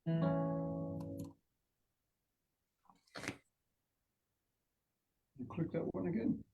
Click that one again.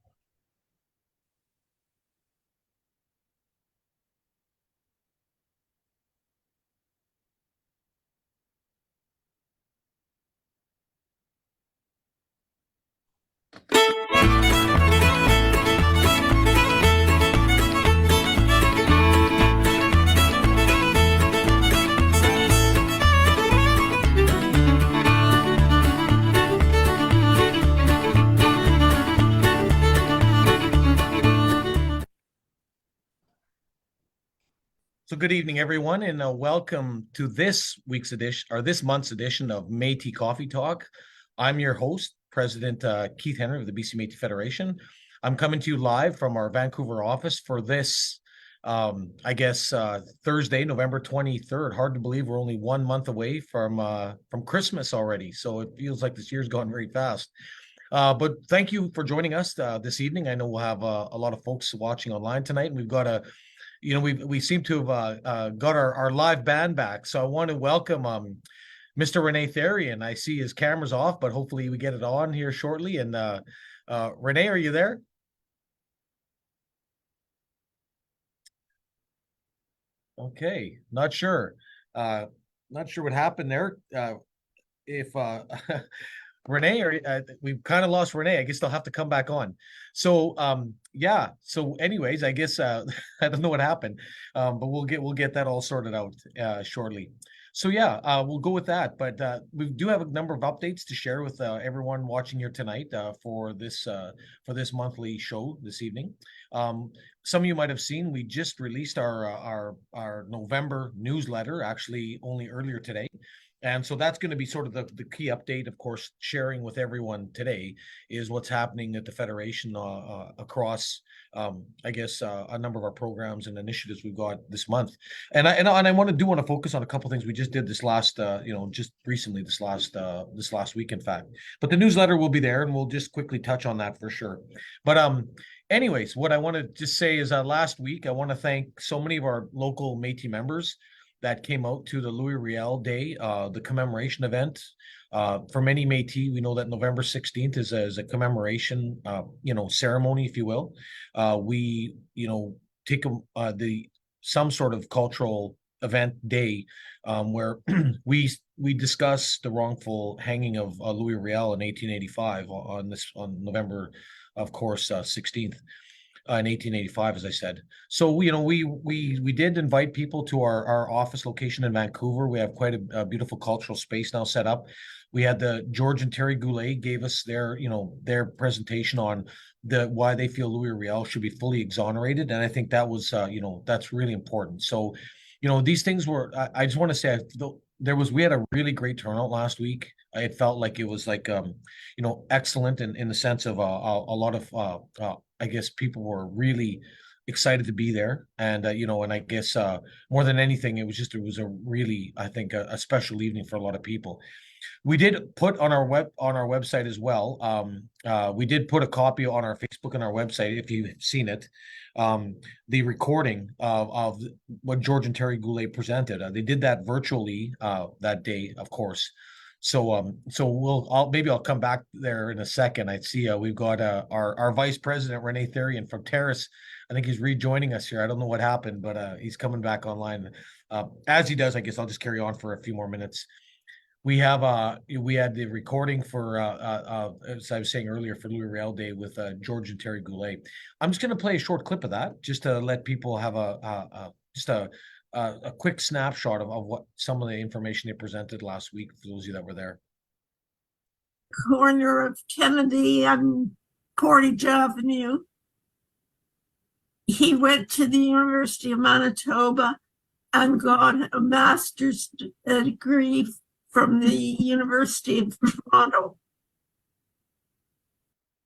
So good evening, everyone, and welcome to this week's edition, or this month's edition of Métis Coffee Talk. I'm your host, President Keith Henry of the BC Métis Federation. I'm coming to you live from our Vancouver office for this, Thursday, November 23rd. Hard to believe we're only 1 month away from Christmas already, so it feels like this year's gone very fast. But thank you for joining us this evening. I know we'll have a lot of folks watching online tonight, and we've got we seem to have got our live band back. So I want to welcome Mr. Rene Therrien. I see his camera's off, but hopefully we get it on here shortly. And Rene, are you there? Okay, not sure. Not sure what happened there. If Rene, or we've kind of lost Rene. I guess they'll have to come back on. So yeah. So anyways, I guess I don't know what happened, but we'll get that all sorted out shortly. So yeah, we'll go with that. But we do have a number of updates to share with everyone watching here tonight for this monthly show this evening. Some of you might have seen we just released our November newsletter, actually only earlier today. And so that's going to be sort of the key update, of course, sharing with everyone today is what's happening at the Federation across, a number of our programs and initiatives we've got this month. And I want to focus on a couple of things we just did this last, just recently, this last week, in fact. But the newsletter will be there, and we'll just quickly touch on that for sure. But anyways, what I want to just say is last week, I want to thank so many of our local Métis members that came out to the Louis Riel Day, the commemoration event. For many Métis, we know that November 16th is a commemoration, ceremony, if you will. We, take some sort of cultural event day where we discuss the wrongful hanging of Louis Riel in 1885 on November, of course, 16th. In 1885, as I said. So we did invite people to our office location in Vancouver. We have quite a beautiful cultural space now set up. We had the George and Terry Goulet gave us their presentation on why they feel Louis Riel should be fully exonerated, and I think that was that's really important. So these things were. I just want to say we had a really great turnout last week. It felt like it was like excellent in the sense of a lot of I guess people were really excited to be there, and and I guess more than anything, it was a really, I think, a special evening for a lot of people. We did put on our website as well. We did put a copy on our Facebook and our website, if you've seen it, the recording of what George and Terry Goulet presented. They did that virtually that day, of course. So maybe I'll come back there in a second. I see we've got our Vice President Rene Therrien from Terrace. I think he's rejoining us here. I don't know what happened, but he's coming back online. As he does, I guess I'll just carry on for a few more minutes. We had the recording for as I was saying earlier, for Louis Riel Day with George and Terry Goulet. I'm just going to play a short clip of that just to let people have a quick snapshot of what some of the information they presented last week for those of you that were there. Corner of Kennedy and Portage Avenue. He went to the University of Manitoba and got a master's degree from the University of Toronto.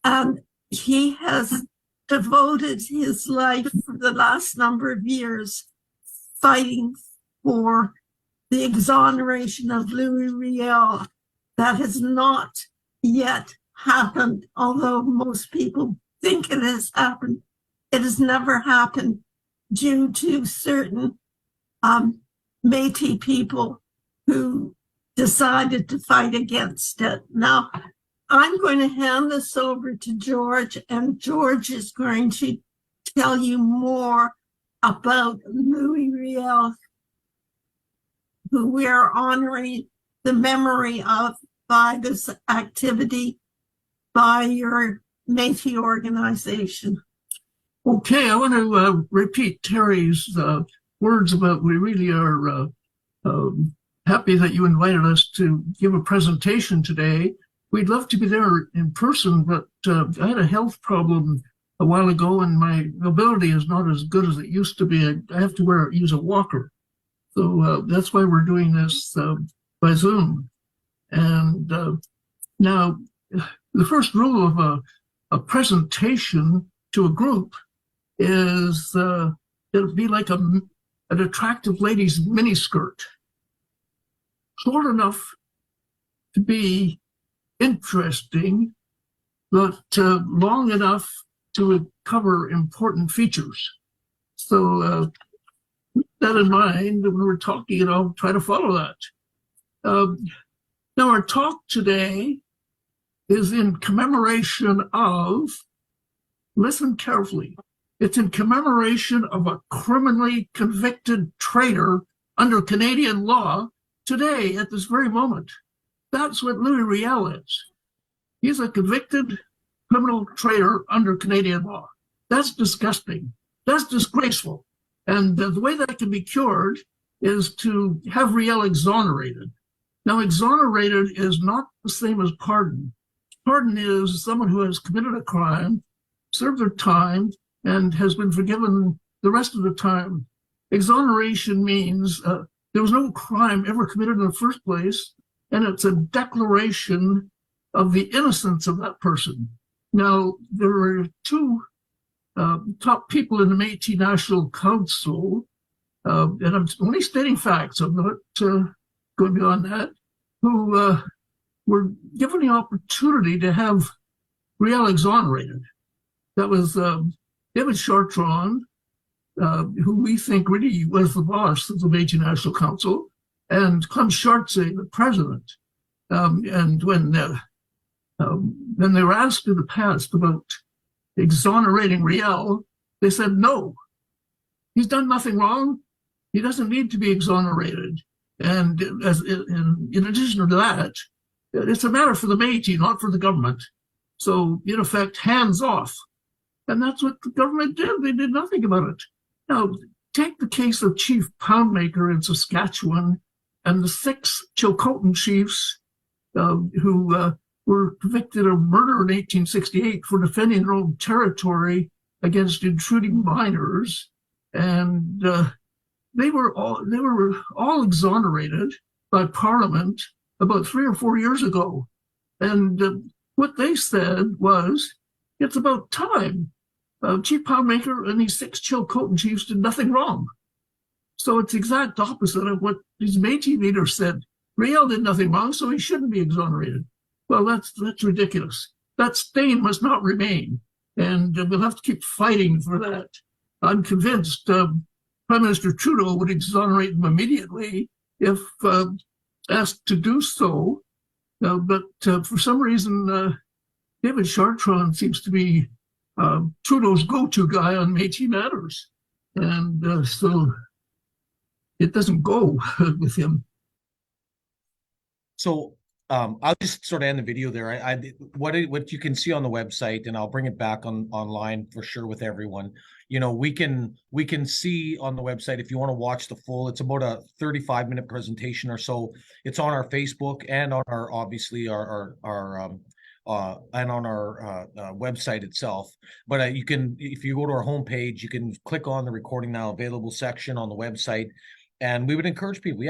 And he has devoted his life for the last number of years fighting for the exoneration of Louis Riel. That has not yet happened, although most people think it has happened. It has never happened due to certain Métis people who decided to fight against it. Now, I'm going to hand this over to George, and George is going to tell you more about Louis Riel, who we are honoring the memory of by this activity by your Métis organization. Okay, I want to repeat Terry's words about we really are happy that you invited us to give a presentation today. We'd love to be there in person, but I had a health problem a while ago, and my mobility is not as good as it used to be. I have to use a walker. So that's why we're doing this by Zoom. And now, the first rule of a presentation to a group is it'll be like an attractive lady's miniskirt, short enough to be interesting, but long enough to cover important features. So keep that in mind when we're talking, and I'll try to follow that. Now, our talk today is in commemoration of, listen carefully, it's in commemoration of a criminally convicted traitor under Canadian law today at this very moment. That's what Louis Riel is. He's a convicted criminal traitor under Canadian law. That's disgusting. That's disgraceful. And the way that can be cured is to have Riel exonerated. Now, exonerated is not the same as pardon. Pardon is someone who has committed a crime, served their time, and has been forgiven the rest of the time. Exoneration means there was no crime ever committed in the first place, and it's a declaration of the innocence of that person. Now, there are two top people in the Métis National Council, and I'm only stating facts, I'm not going beyond that, who were given the opportunity to have Riel exonerated. That was David Chartrand, who we think really was the boss of the Métis National Council, and Clem Chartsay, the president. And when they were asked in the past about exonerating Riel, they said no. He's done nothing wrong. He doesn't need to be exonerated. And in addition to that, it's a matter for the Métis, not for the government. So, in effect, hands off. And that's what the government did. They did nothing about it. Now, take the case of Chief Poundmaker in Saskatchewan and the 6 Chilcotin chiefs who were convicted of murder in 1868 for defending their own territory against intruding miners. And they were all exonerated by Parliament about 3 or 4 years ago. And what they said was, it's about time. Chief Poundmaker and these 6 Chilcotin chiefs did nothing wrong. So it's the exact opposite of what these Métis leaders said. Riel did nothing wrong, so he shouldn't be exonerated. Well, that's ridiculous. That stain must not remain, and we'll have to keep fighting for that. I'm convinced Prime Minister Trudeau would exonerate them immediately if asked to do so. But for some reason, David Chartrand seems to be Trudeau's go-to guy on Métis matters. And so it doesn't go with him. So I'll just sort of end the video there. What you can see on the website, and I'll bring it back online for sure with everyone. You know, we can see on the website, if you want to watch the full, it's about a 35-minute presentation or so. It's on our Facebook and on our, obviously, our and on our website itself. But you can, if you go to our homepage, you can click on the recording now available section on the website. And we would encourage people,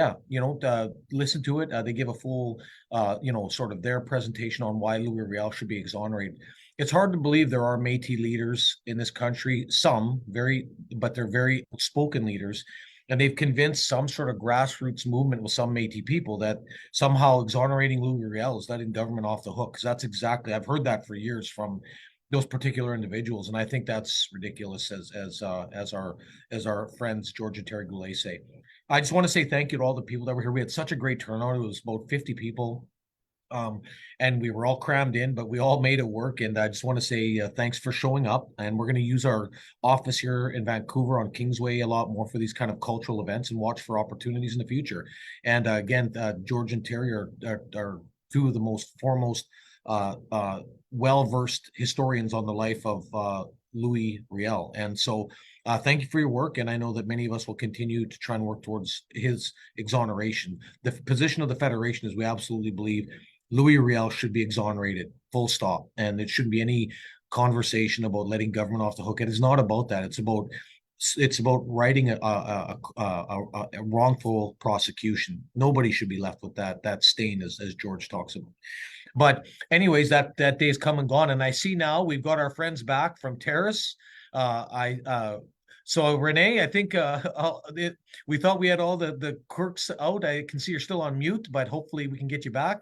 listen to it. They give a full, sort of their presentation on why Louis Riel should be exonerated. It's hard to believe there are Métis leaders in this country, but they're very outspoken leaders. And they've convinced some sort of grassroots movement with some Métis people that somehow exonerating Louis Riel is letting government off the hook. Because that's exactly, I've heard that for years from those particular individuals, and I think that's ridiculous, as our friends George and Terry Goulet say. I just want to say thank you to all the people that were here. We had such a great turnout. It was about 50 people. And we were all crammed in, but we all made it work. And I just want to say thanks for showing up. And we're going to use our office here in Vancouver on Kingsway a lot more for these kind of cultural events and watch for opportunities in the future. And again, George and Terry are two of the most foremost, well-versed historians on the life of Louis Riel. And so thank you for your work. And I know that many of us will continue to try and work towards his exoneration. The position of the Federation is we absolutely believe Louis Riel should be exonerated, full stop. And it shouldn't be any conversation about letting government off the hook. It is not about that. It's about writing a wrongful prosecution. Nobody should be left with that stain, as George talks about. But anyways, that day is come and gone. And I see now we've got our friends back from Terrace. So Renee, I think we thought we had all the quirks out. I can see you're still on mute, but hopefully we can get you back.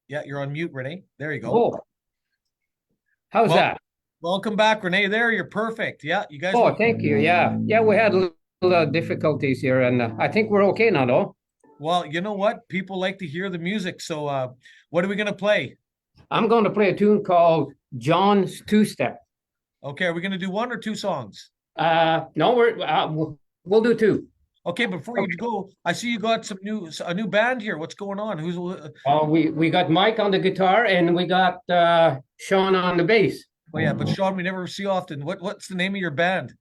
Yeah, you're on mute, Renee. There you go. Oh, how's that? Welcome back, Renee. There, you're perfect. Yeah, you guys. Oh, thank you. Yeah, we had a little difficulties here, and I think we're okay now, though. Well, you know what? People like to hear the music. So, what are we gonna play? I'm going to play a tune called John's Two-Step. Okay, are we gonna do one or two songs? No, we'll do two. Okay, before you go, I see you got a new band here. What's going on? Who's? We got Mike on the guitar and we got Sean on the bass. Oh yeah, but Sean, we never see often. What's the name of your band?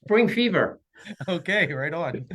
Spring Fever. Okay, right on.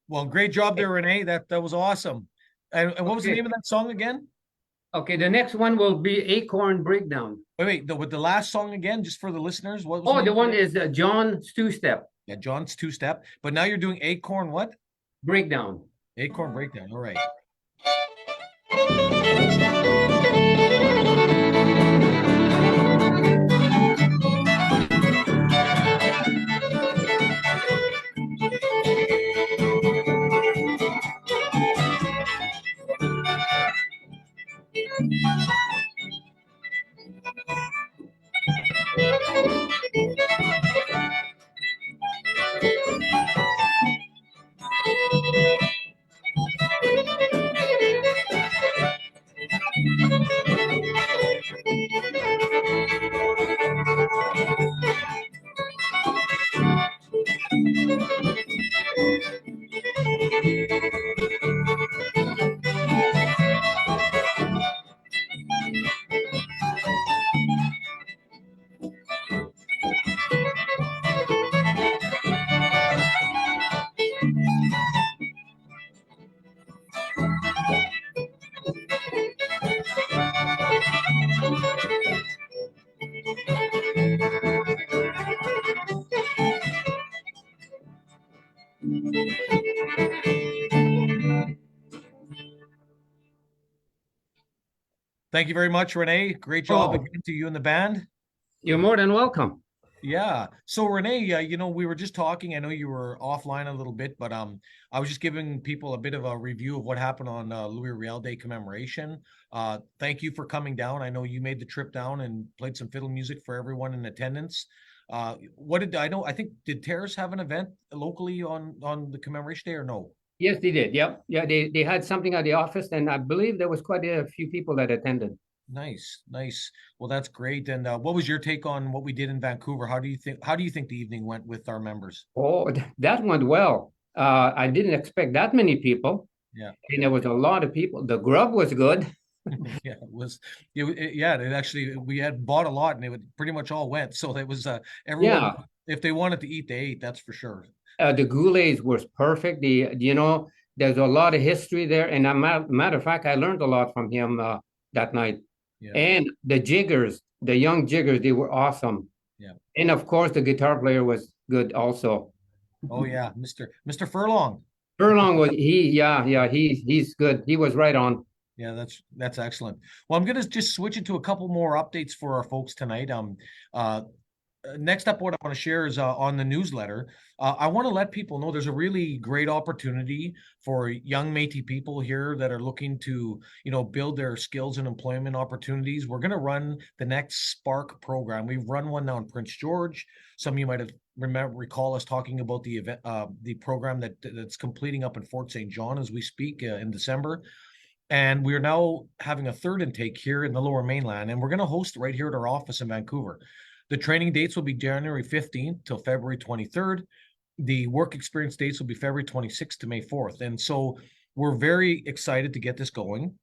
Well, great job there, Renee. That was awesome. And what was the name of that song again? Okay, the next one will be Acorn Breakdown. Wait, with the last song again, just for the listeners. What was the one is John's Two-Step. Yeah, John's Two-Step. But now you're doing Acorn what? Breakdown. Acorn Breakdown. All right. Thank you very much, Renee. Great job again to you and the band. You're more than welcome. Yeah. So Renee, we were just talking. I know you were offline a little bit, but I was just giving people a bit of a review of what happened on Louis Riel Day commemoration. Thank you for coming down. I know you made the trip down and played some fiddle music for everyone in attendance. What did I know? I think did Terrace have an event locally on the commemoration day or no? Yes, they did. Yep. Yeah, they had something at the office, and I believe there was quite a few people that attended. Nice, nice. Well, that's great. And what was your take on what we did in Vancouver? How do you think the evening went with our members? Oh, that went well. I didn't expect that many people, Yeah. and there was a lot of people. The grub was good. Yeah, it was. It actually we had bought a lot, and it would pretty much all went. So it was everyone. Yeah, If they wanted to eat, they ate. That's for sure. the goulash was perfect. There's a lot of history there, and matter of fact, I learned a lot from him that night. Yeah, And the jiggers, the young jiggers, they were awesome. yeah. And of course, the guitar player was good also. Oh yeah, Mr. Furlong. Furlong was he's good. He was right on. Yeah, that's excellent. Well, I'm gonna just switch it to a couple more updates for our folks tonight. Next up, what I want to share is on the newsletter. I want to let people know there's a really great opportunity for young Métis people here that are looking to, build their skills and employment opportunities. We're going to run the next Spark program. We've run one now in Prince George. Some of you might have recall us talking about the event, the program that's completing up in Fort St. John as we speak in December. And we are now having a third intake here in the Lower Mainland, and we're going to host right here at our office in Vancouver. The training dates will be January 15th till February 23rd. The work experience dates will be February 26th to May 4th. And so we're very excited to get this going.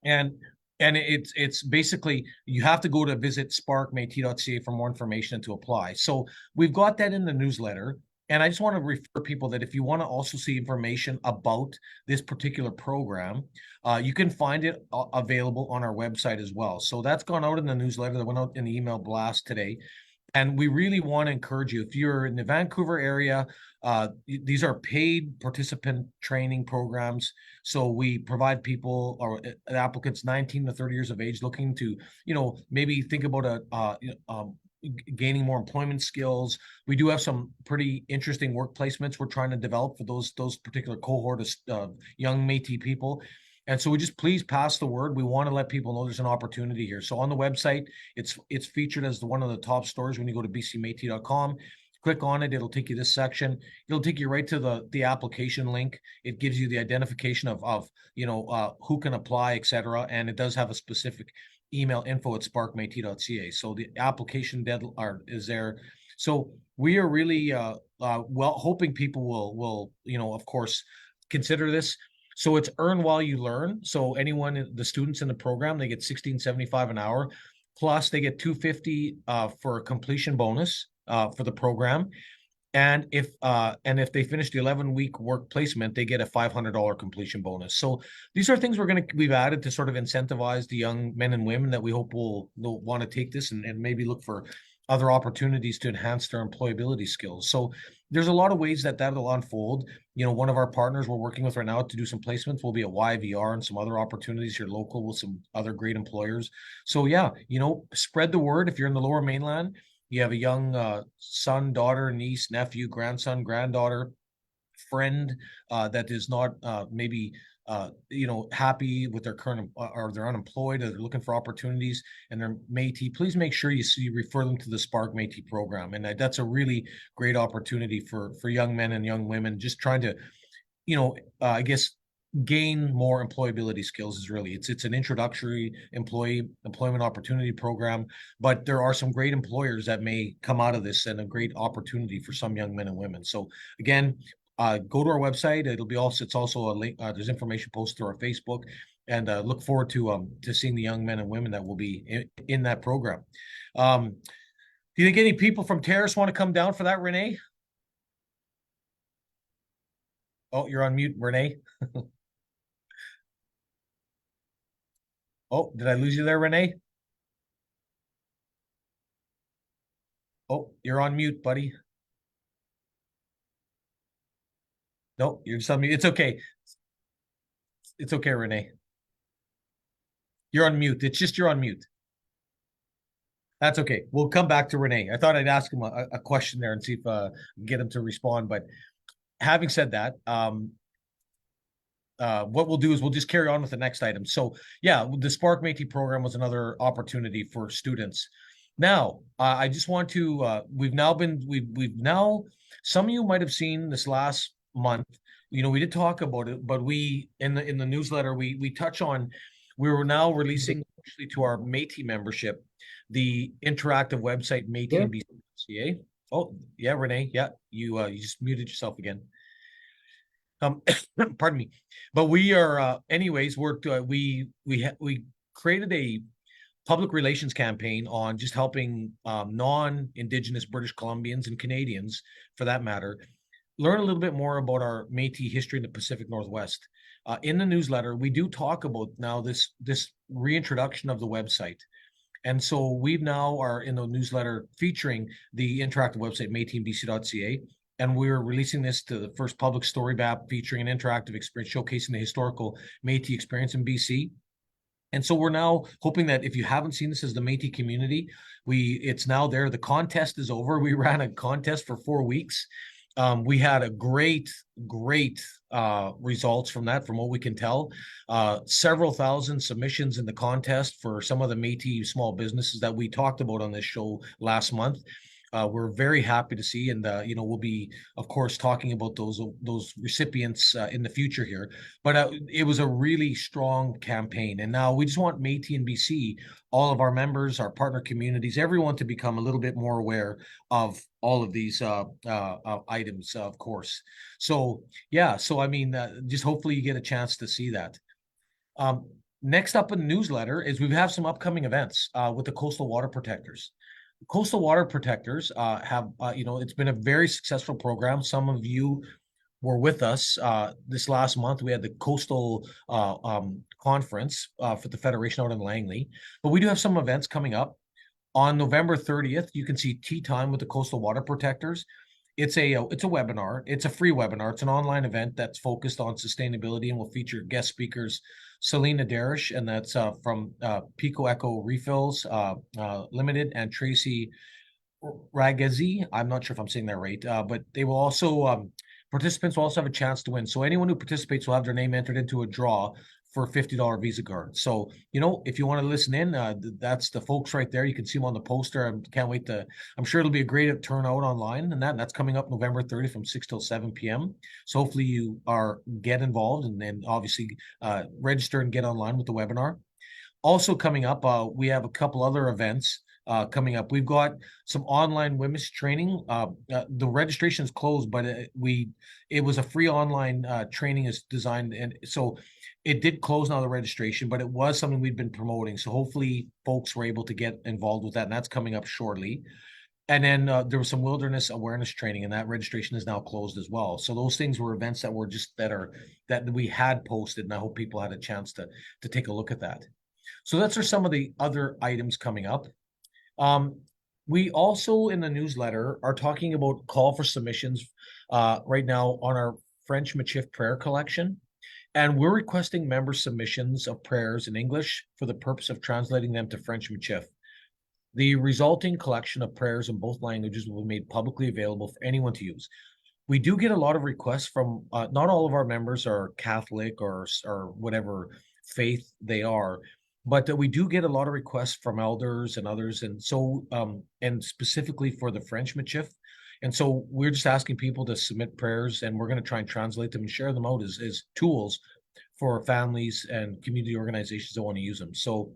And it's basically you have to go to visit sparkmetis.ca for more information to apply. So we've got that in the newsletter. And I just want to refer people that if you want to also see information about this particular program, you can find it available on our website as well. So that's gone out in the newsletter that went out in the email blast today. And we really want to encourage you, if you're in the Vancouver area, these are paid participant training programs. So we provide people or applicants 19 to 30 years of age looking to, maybe think about gaining more employment skills. We do have some pretty interesting work placements we're trying to develop for those particular cohort of young Métis people. And so we just please pass the word. We want to let people know there's an opportunity here. So on the website, it's featured as one of the top stories when you go to bcmetis.com. Click on it. It'll take you this section. It'll take you right to the application link. It gives you the identification of who can apply, etc. And it does have a specific email info@sparkmetis.ca. So the application deadline is there. So we are really hoping people will of course consider this. So it's earn while you learn. So the students in the program, they get $16.75 an hour, plus they get $250 for a completion bonus for the program. And if they finish the 11-week work placement, they get a $500 completion bonus. So these are things we've added to sort of incentivize the young men and women that we hope will want to take this and maybe look for other opportunities to enhance their employability skills. So there's a lot of ways that'll unfold. One of our partners we're working with right now to do some placements will be at YVR and some other opportunities here local with some other great employers. So yeah, spread the word. If you're in the Lower Mainland, you have a young son, daughter, niece, nephew, grandson, granddaughter, friend that is not maybe happy with their current or they're unemployed or they're looking for opportunities and they're Métis, please make sure you refer them to the Spark Métis program. And that's a really great opportunity for young men and young women just trying to, I guess, gain more employability skills. Is really it's an introductory employment opportunity program, but there are some great employers that may come out of this and a great opportunity for some young men and women. So again, go to our website. It's also a link. There's information posted to our Facebook, and look forward to seeing the young men and women that will be in that program. Do you think any people from Terrace want to come down for that, Renee? Oh, you're on mute, Renee. Oh, did I lose you there, Renee? Oh, you're on mute, buddy. No, you're just on mute. It's okay. It's okay, Renee. You're on mute. It's just you're on mute. That's okay. We'll come back to Renee. I thought I'd ask him a question there and see if get him to respond. But having said that, what we'll do is we'll just carry on with the next item. So yeah, the Spark Métis program was another opportunity for students. Now, I just want to we've now some of you might have seen this last month. You know, we did talk about it, but we in the newsletter we touch on we were now releasing actually to our Métis membership the interactive website Métis and BCA. Oh, yeah, Renee. Yeah, you just muted yourself again. Pardon me, but we are anyways we created a public relations campaign on just helping non-Indigenous British Columbians and Canadians, for that matter, learn a little bit more about our Métis history in the Pacific Northwest. In the newsletter, we do talk about now this reintroduction of the website. And so we now are in the newsletter featuring the interactive website métisandbc.ca. And we're releasing this to the first public story map featuring an interactive experience showcasing the historical Métis experience in BC. And so we're now hoping that if you haven't seen this as the Métis community, it's now there. The contest is over. We ran a contest for 4 weeks. We had a great results from that, from what we can tell. Several thousand submissions in the contest for some of the Métis small businesses that we talked about on this show last month. We're very happy to see, and we'll be, of course, talking about those recipients in the future here. But it was a really strong campaign, and now we just want Métis and BC, all of our members, our partner communities, everyone to become a little bit more aware of all of these items, of course. So yeah, so I mean, just hopefully you get a chance to see that. Next up in the newsletter is we have some upcoming events with the Coastal Water Protectors. Coastal Water Protectors have, it's been a very successful program. Some of you were with us this last month. We had the Coastal Conference for the Federation out in Langley. But we do have some events coming up. On November 30th, you can see Tea Time with the Coastal Water Protectors. It's a webinar. It's a free webinar. It's an online event that's focused on sustainability and will feature guest speakers Selena Darish, and that's from Pico Echo Refills Limited, and Tracy Ragazzi. I'm not sure if I'm saying that right, but they will also participants will also have a chance to win. So anyone who participates will have their name entered into a draw for a $50 Visa card. So, if you want to listen in, that's the folks right there. You can see them on the poster. I can't wait I'm sure it'll be a great turnout online, and that's coming up November 30th from 6 till 7 p.m. So hopefully you get involved and then obviously register and get online with the webinar. Also coming up, we have a couple other events coming up. We've got some online women's training. The registration is closed, but it was a free online training is designed, and so it did close now, the registration, but it was something we'd been promoting. So hopefully folks were able to get involved with that, and that's coming up shortly. And then there was some wilderness awareness training, and that registration is now closed as well. So those things were events that were that we had posted, and I hope people had a chance to take a look at that. So that's some of the other items coming up. We also in the newsletter are talking about call for submissions right now on our French Michif prayer collection. And we're requesting member submissions of prayers in English for the purpose of translating them to French Michif. The resulting collection of prayers in both languages will be made publicly available for anyone to use. We do get a lot of requests from, not all of our members are Catholic or whatever faith they are, but we do get a lot of requests from elders and others. And so, and specifically for the French Michif. And so we're just asking people to submit prayers, and we're going to try and translate them and share them out as tools for families and community organizations that want to use them. So,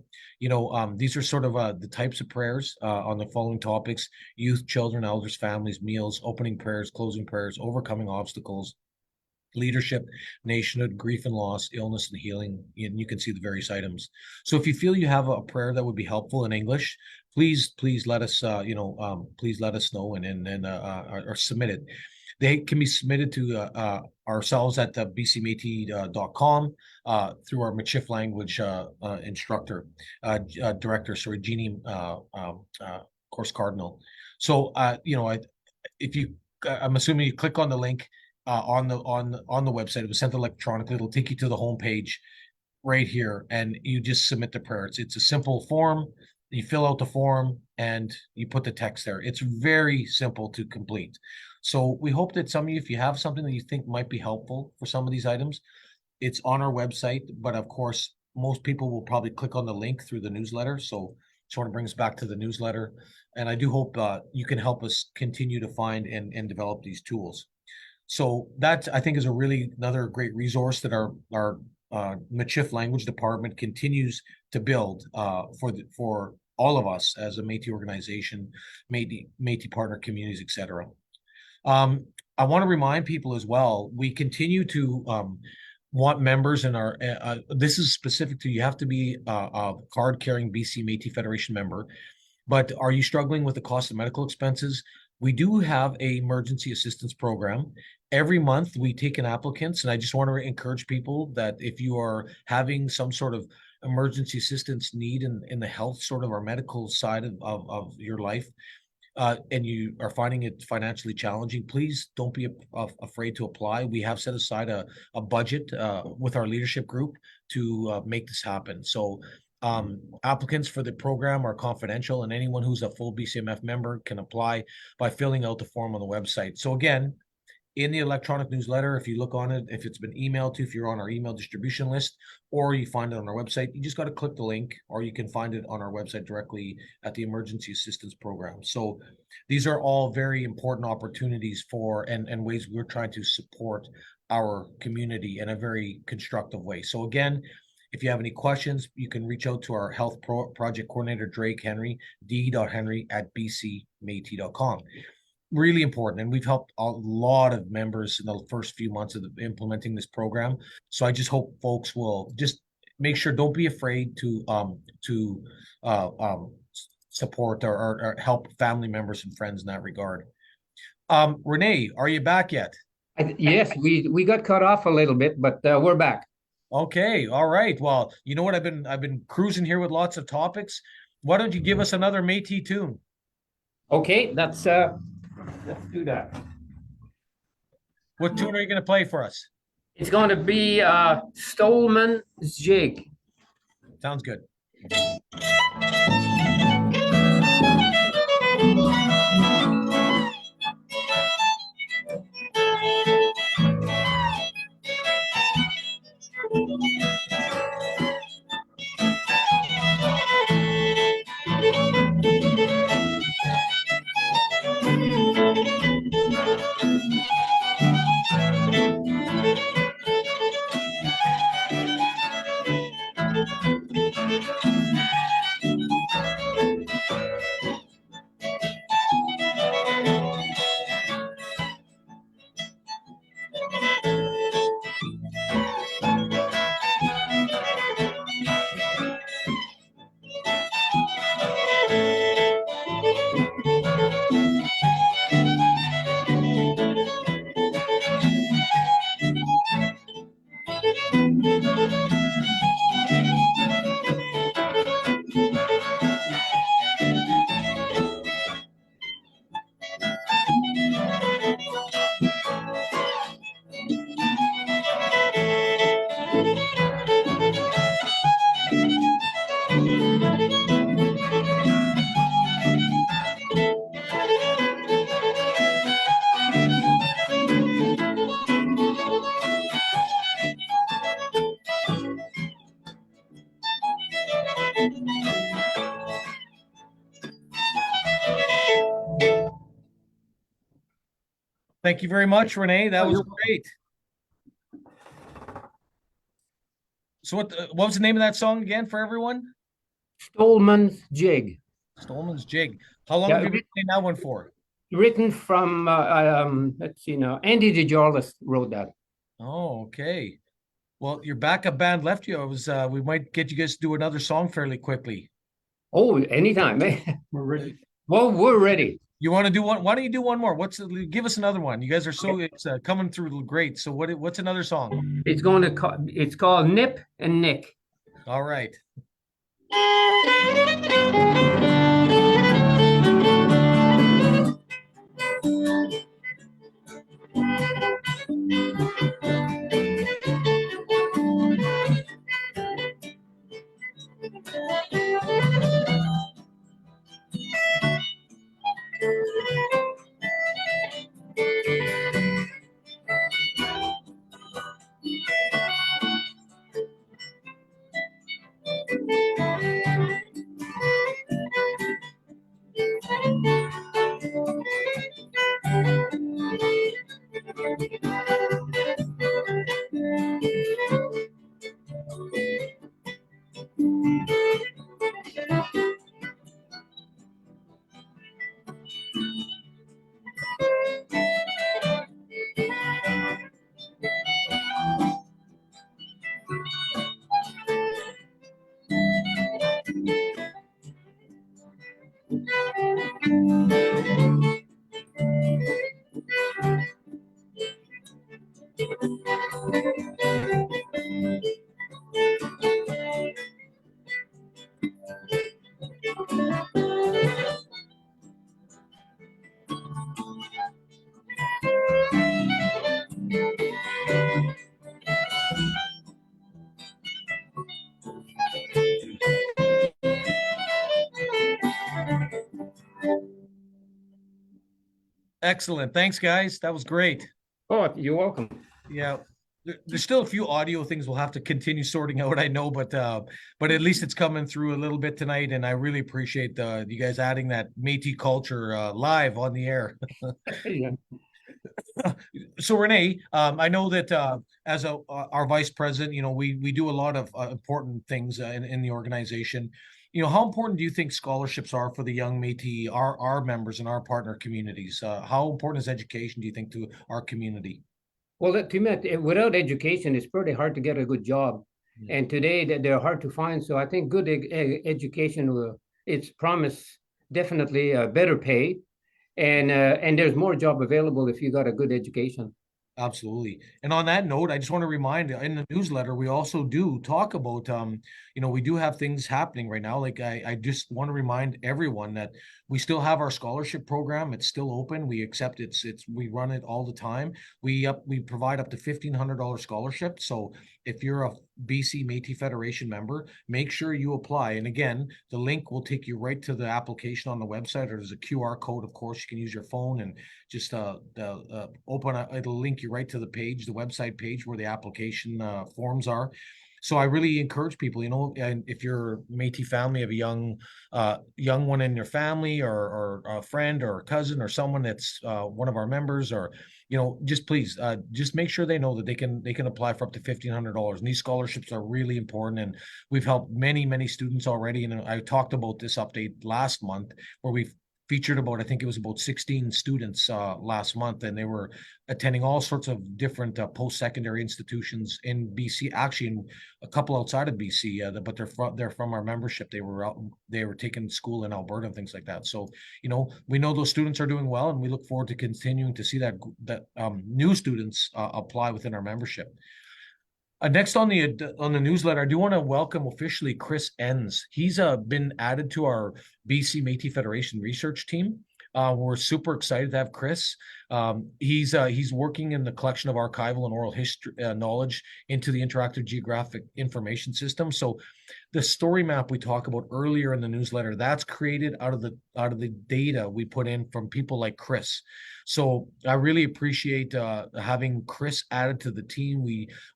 these are sort of the types of prayers on the following topics: youth, children, elders, families, meals, opening prayers, closing prayers, overcoming obstacles, leadership, nationhood, grief and loss, illness and healing. And you can see the various items. So if you feel you have a prayer that would be helpful in English, please let us please let us know and or submit it. They can be submitted to ourselves at bcmétis.com through our Michif language instructor, director, Jeannie Course Cardinal. So if you, I'm assuming you click on the link on the website. It was sent electronically. It'll take you to the homepage right here, and you just submit the prayer. It's a simple form. You fill out the form and you put the text there. It's very simple to complete. So we hope that some of you, if you have something that you think might be helpful for some of these items, it's on our website. But of course, most people will probably click on the link through the newsletter. So sort of brings back to the newsletter. And I do hope you can help us continue to find and develop these tools. So that, I think, is a really another great resource that our Michif language department continues to build for all of us as a Métis organization, Métis partner communities, etc. I want to remind people as well, we continue to want members in our, this is specific to, you have to be a card-carrying BC Métis Federation member, but are you struggling with the cost of medical expenses? We do have a emergency assistance program. Every month we take in applicants, and I just want to encourage people that if you are having some sort of emergency assistance need in the health sort of or medical side of your life, and you are finding it financially challenging, please don't be afraid to apply. We have set aside a budget with our leadership group to make this happen. So applicants for the program are confidential, and anyone who's a full BCMF member can apply by filling out the form on the website. So again, in the electronic newsletter, if you look on it, if it's been emailed to, if you're on our email distribution list, or you find it on our website, you just got to click the link, or you can find it on our website directly at the Emergency Assistance Program. So these are all very important opportunities for and ways we're trying to support our community in a very constructive way. So again, if you have any questions, you can reach out to our health project coordinator, Drake Henry, d.henry@bcmétis.com. Really important, and we've helped a lot of members in the first few months of implementing this program. So I just hope folks will just make sure, don't be afraid to support or help family members and friends in that regard. Renee, are you back yet? Yes, we got cut off a little bit, but we're back. Okay, all right. Well, you know what? I've been cruising here with lots of topics. Why don't you give us another Métis tune? Okay, let's do that. What tune are you going to play for us? It's going to be Stolman's Jig. Sounds good. Thank you very much, Renee. That was great. So what was the name of that song again for everyone? Stolman's Jig. Stolman's Jig. How long have you been playing that one for? Written from, let's see now, Andy DeJarlis wrote that. Oh, okay. Well, your backup band left you. We might get you guys to do another song fairly quickly. Oh, anytime. We're ready. Well, we're ready. You want to do one? Why don't you do one more? Give us another one. You guys are it's coming through great. So what's another song? It's called Nip and Nick. All right. Excellent. Thanks, guys. That was great. Oh, you're welcome. Yeah. There's still a few audio things we'll have to continue sorting out, I know, but at least it's coming through a little bit tonight, and I really appreciate you guys adding that Métis culture live on the air. Yeah. So Renee, I know that as our vice president, you know, we do a lot of important things in the organization. You know, how important do you think scholarships are for the young Métis, our members and our partner communities? How important is education, do you think, to our community? Well, to me, without education, it's pretty hard to get a good job. Yeah. And today they're hard to find. So I think good education will, it's promised definitely better pay. And there's more job available if you got a good education. Absolutely. And on that note, I just want to remind in the newsletter, we also do talk about, you know, we do have things happening right now. Like I just want to remind everyone that we still have our scholarship program. It's still open. We accept we run it all the time. We provide up to $1,500 scholarship. So if you're a BC Métis Federation member, make sure you apply. And again, the link will take you right to the application on the website, or there's a QR code. Of course, you can use your it'll link you right to the page, the website page where the application forms are. So I really encourage people, you know, and if you're Métis family, have a young one in your family, or a friend or a cousin or someone that's one of our members, or, you know, just please just make sure they know that they can apply for up to $1,500. And these scholarships are really important. And we've helped many students already. And I talked about this update last month where we've featured about, I think it was about 16 students last month, and they were attending all sorts of different post-secondary institutions in BC, actually in a couple outside of BC, but they're from our membership. They were taking school in Alberta and things like that. So, you know, we know those students are doing well, and we look forward to continuing to see that new students apply within our membership. Next on the newsletter, I do want to welcome officially Chris Enns. He's been added to our BC Métis Federation research team. We're super excited to have Chris. He's working in the collection of archival and oral history knowledge into the interactive geographic information system. So the story map we talked about earlier in the newsletter, that's created out of the data we put in from people like Chris. So I really appreciate having Chris added to the team.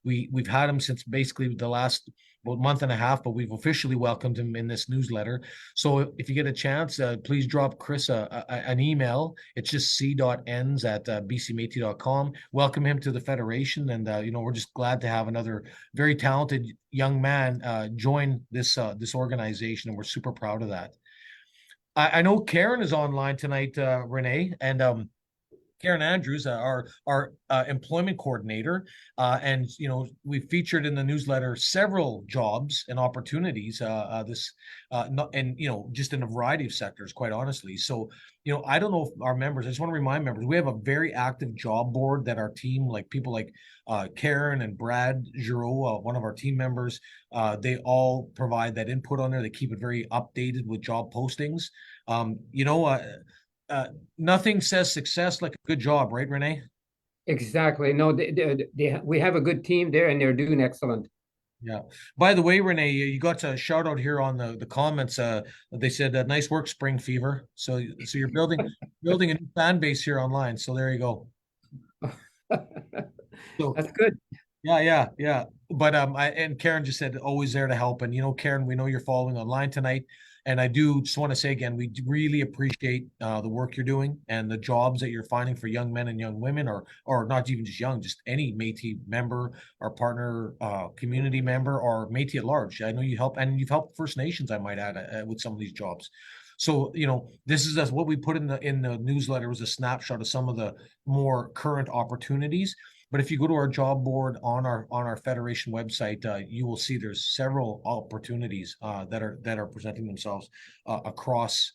We've had him since basically the last month and a half, but we've officially welcomed him in this newsletter. So if you get a chance, please drop Chris an email. It's just c.enns@bcmétis.com. Welcome him to the Federation. And, you know, we're just glad to have another very talented young man join this organization. And we're super proud of that. I know Karen is online tonight, Renee, and Karen Andrews, our employment coordinator, and you know, we featured in the newsletter several jobs and opportunities. And you know, just in a variety of sectors, quite honestly. So you know, I don't know if our members. I just want to remind members, we have a very active job board that our team, like people like Karen and Brad Giroux, one of our team members, they all provide that input on there. They keep it very updated with job postings. You know. Nothing says success like a good job, right, Renee? Exactly. No, we have a good team there, and they're doing excellent. Yeah. By the way, Renee, you got a shout out here on the comments. They said, "Nice work, Spring Fever." So you're building a new fan base here online. So there you go. So That's good. Yeah. But and Karen just said always there to help. And you know, Karen, we know you're following online tonight. And I do just want to say again, we really appreciate the work you're doing and the jobs that you're finding for young men and young women, or not even just young, just any Métis member or partner community member or Métis at large. I know you help, and you've helped First Nations, I might add, with some of these jobs. So you know, this is what we put in the newsletter was a snapshot of some of the more current opportunities. But if you go to our job board on our Federation website, you will see there's several opportunities that are presenting themselves across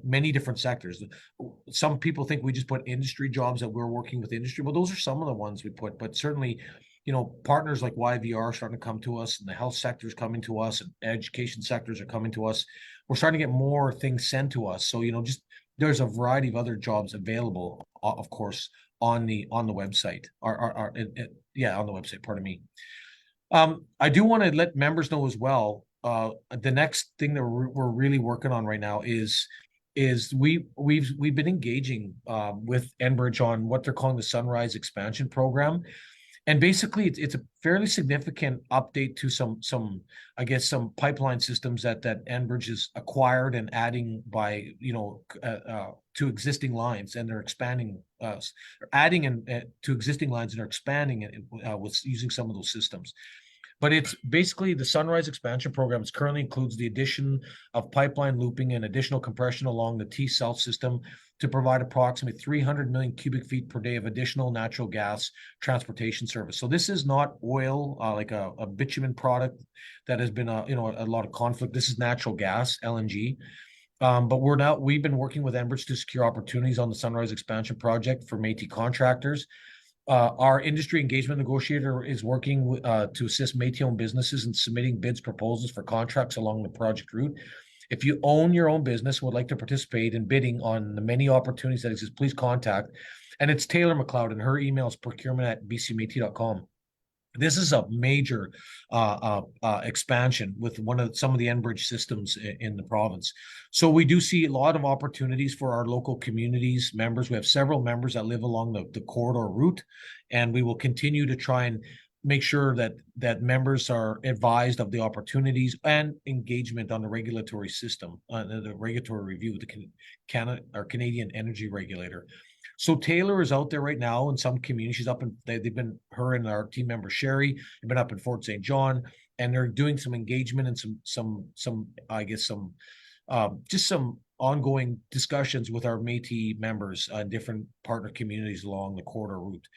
many different sectors. Some people think we just put industry jobs, that we're working with industry. Well, those are some of the ones we put, but certainly, you know, partners like YVR are starting to come to us, and the health sector is coming to us, and education sectors are coming to us. We're starting to get more things sent to us. So, you know, just there's a variety of other jobs available, of course, on the website, on the website, pardon me. I do want to let members know as well, the next thing that we're really working on right now is is we've been engaging with Enbridge on what they're calling the Sunrise Expansion Program. And basically, it's a fairly significant update to some I guess some pipeline systems that Enbridge has acquired and adding by to existing lines, and they're expanding adding to existing lines, and they're expanding it with using some of those systems. But it's basically the Sunrise Expansion Program. It currently includes the addition of pipeline looping and additional compression along the T-South system to provide approximately 300 million cubic feet per day of additional natural gas transportation service. So this is not oil, like a bitumen product that has been a lot of conflict. This is natural gas, LNG. But we've been working with Enbridge to secure opportunities on the Sunrise Expansion Project for Métis contractors. Our industry engagement negotiator is working to assist Métis-owned businesses in submitting bids proposals for contracts along the project route. If you own your own business and would like to participate in bidding on the many opportunities that exist, please contact. And it's Taylor McLeod, and her email is procurement@bcmétis.com. This is a major expansion with some of the Enbridge systems in the province. So we do see a lot of opportunities for our local communities members. We have several members that live along the corridor route, and we will continue to try and make sure that members are advised of the opportunities and engagement on the regulatory system, the regulatory review with the Canadian Energy Regulator. So Taylor is out there right now in some communities. She's up in, her and our team member Sherry have been up in Fort St. John, and they're doing some engagement and just some ongoing discussions with our Métis members in different partner communities along the corridor route.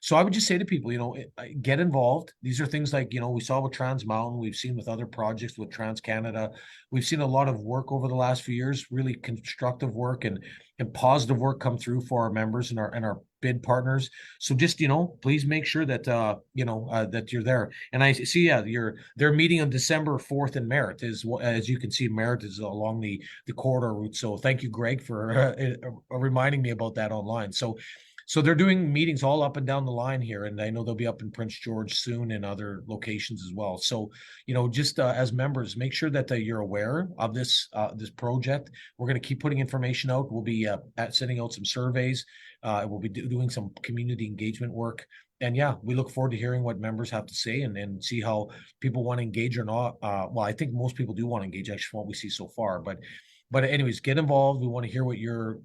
So I would just say to people, get involved. These are things like, we saw with Trans Mountain, we've seen with other projects with TransCanada. We've seen a lot of work over the last few years, really constructive work and positive work come through for our members and our bid partners. So just, please make sure that, that you're there. And I see, they're meeting on December 4th in Merritt, as you can see, Merritt is along the corridor route. So thank you, Greg, for reminding me about that online. So they're doing meetings all up and down the line here, and I know they'll be up in Prince George soon and other locations as well. So, just as members, make sure that you're aware of this project. We're going to keep putting information out. We'll be sending out some surveys. We'll be doing some community engagement work. And yeah, we look forward to hearing what members have to say and see how people want to engage or not. Well, I think most people do want to engage, actually, from what we see so far. But anyways, get involved. We want to hear what your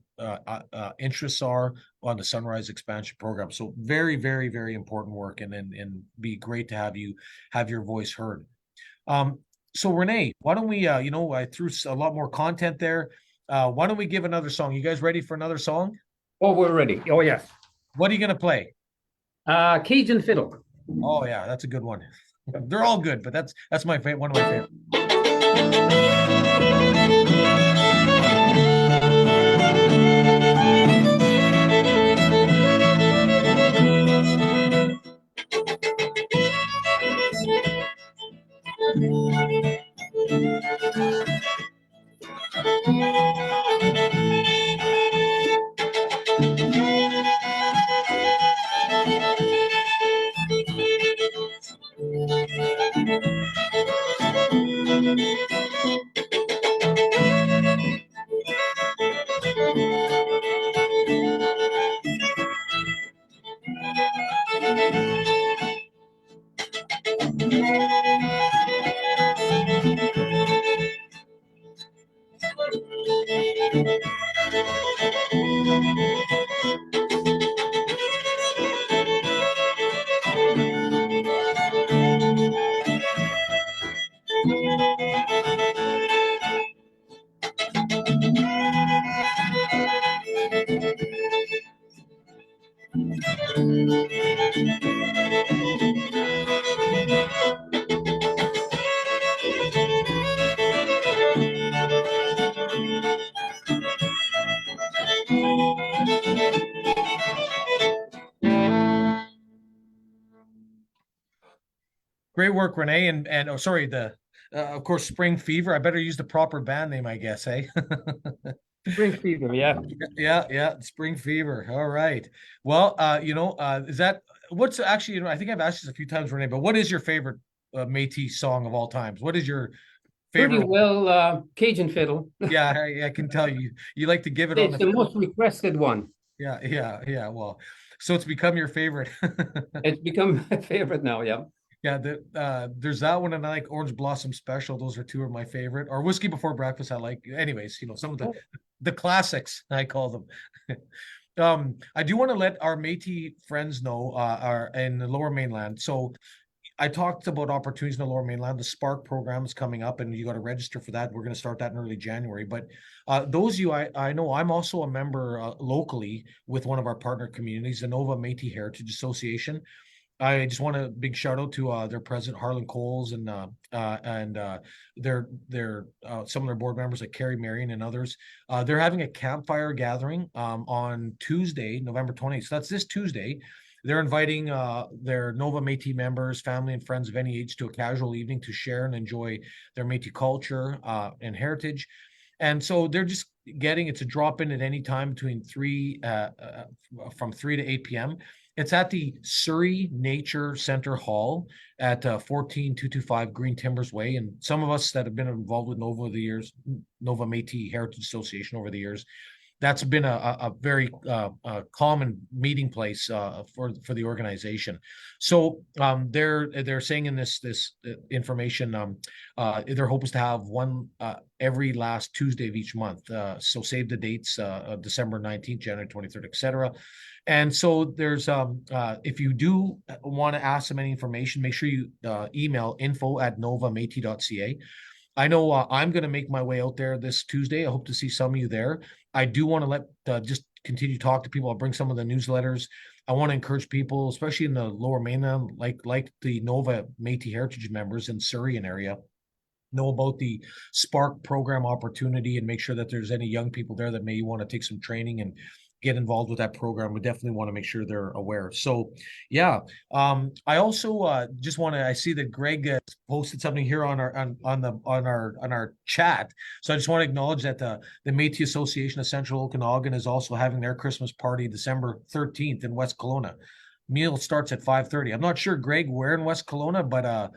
interests are on the Sunrise Expansion Program. So very, very, very important work, and be great to have your voice heard. So Renee, why don't we? I threw a lot more content there. Why don't we give another song? You guys ready for another song? Oh, we're ready. Oh, yes. What are you gonna play? Cajun Fiddle. Oh yeah, that's a good one. They're all good, but that's one of my favorites. Great work, Renee, and oh, sorry, of course, Spring Fever. I better use the proper band name, I guess, eh? Spring Fever, yeah. Yeah, Spring Fever. All right. Well, is that what's actually? I think I've asked this a few times, Renee, but what is your favorite Métis song of all times? What is your Pretty favorite. well, Cajun fiddle. Yeah, I can tell you like to give it on It's the the fiddle. most requested one. Yeah. Well, so it's become your favorite. It's become my favorite now, yeah. Yeah, there's that one, and I like Orange Blossom Special. Those are two of my favorite. Or Whiskey Before Breakfast. I like. Anyways, some of the classics I call them. I do want to let our Métis friends know, are in the Lower Mainland. So I talked about opportunities in the Lower Mainland. The Spark program is coming up, and you got to register for that. We're going to start that in early January. But those of you, I know I'm also a member locally with one of our partner communities, the Nova Métis Heritage Association. I just want a big shout out to their president Harlan Coles and their some of their board members like Carrie Marion and others. They're having a campfire gathering on Tuesday, November 20th. So that's this Tuesday. They're inviting their Nova Métis members, family and friends of any age to a casual evening to share and enjoy their Métis culture and heritage. And so they're just it's a drop in at any time between from 3 to 8 p.m. It's at the Surrey Nature Center Hall at 14225 Green Timbers Way. And some of us that have been involved with Nova Métis Heritage Association over the years, that's been a very common meeting place for the organization. So they're saying in this information, their hope is to have one every last Tuesday of each month. So save the dates, December 19th, January 23rd, etc. And so there's if you do want to ask them any information, make sure you email info@novamétis.ca. I know I'm going to make my way out there this Tuesday. I hope to see some of you there. I do want to just continue to talk to people. I'll bring some of the newsletters. I want to encourage people, especially in the Lower Mainland, like the Nova Métis Heritage members in Surrey area, know about the Spark program opportunity and make sure that there's any young people there that may want to take some training and get involved with that program. We definitely want to make sure they're aware. So yeah, I also just want to, I see that Greg posted something here on our chat. So I just want to acknowledge that the Métis Association of Central Okanagan is also having their Christmas party December 13th in West Kelowna. Meal starts at 5:30. I'm not sure, Greg, where in West Kelowna, but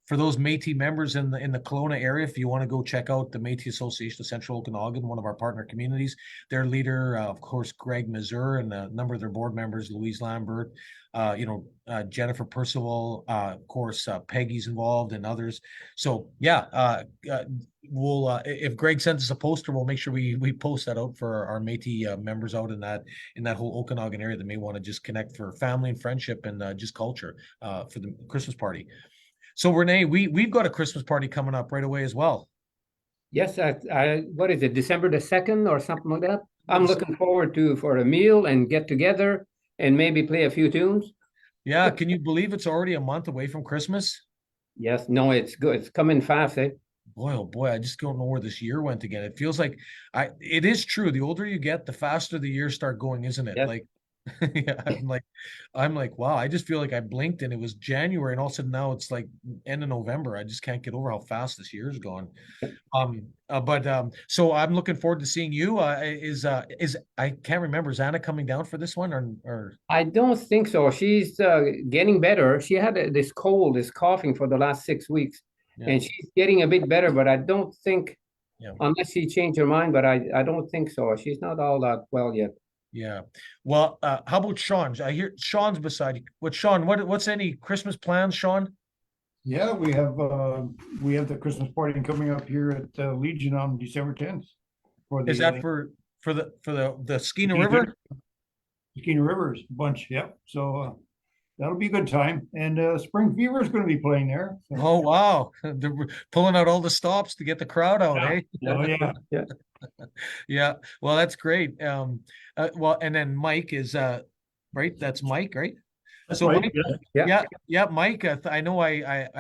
for those Métis members in the Kelowna area, if you want to go check out the Métis Association of Central Okanagan, one of our partner communities, their leader, of course, Greg Mazur, and a number of their board members, Louise Lambert, Jennifer Percival, of course, Peggy's involved and others. So yeah, we'll if Greg sends us a poster, we'll make sure we post that out for our Métis members out in that whole Okanagan area that may want to just connect for family and friendship and just culture for the Christmas party. So Renee, we've got a Christmas party coming up right away as well. Yes, what is it, December the 2nd or something like that? I'm looking forward for a meal and get together and maybe play a few tunes. Yeah, can you believe it's already a month away from Christmas? Yes, no, it's good. It's coming fast, eh? Boy, oh boy, I just don't know where this year went again. It feels like it is true. The older you get, the faster the years start going, isn't it? Yes. Like yeah, I'm like, wow, I just feel like I blinked and it was January and all of a sudden now it's like end of November. I just can't get over how fast this year's gone. So I'm looking forward to seeing you. Is I can't remember, is Anna coming down for this one or I don't think so. She's getting better. She had this cold, this coughing for the last 6 weeks, and she's getting a bit better, but I don't think, unless she changed her mind, but I don't think so. She's not all that well yet. Yeah. Well, how about Sean? I hear Sean's beside you. Sean, what's any Christmas plans, Sean? Yeah, we have the Christmas party coming up here at Legion on December 10th. Is that for the Skeena River? Skeena River's bunch, yep. So that'll be a good time. And Spring Fever is going to be playing there. So. Oh wow. They're pulling out all the stops to get the crowd out, eh? Oh yeah. Yeah. Yeah. Well, that's great. Well, and then Mike is right. That's Mike, right? That's so right, Mike, yeah, Mike. I know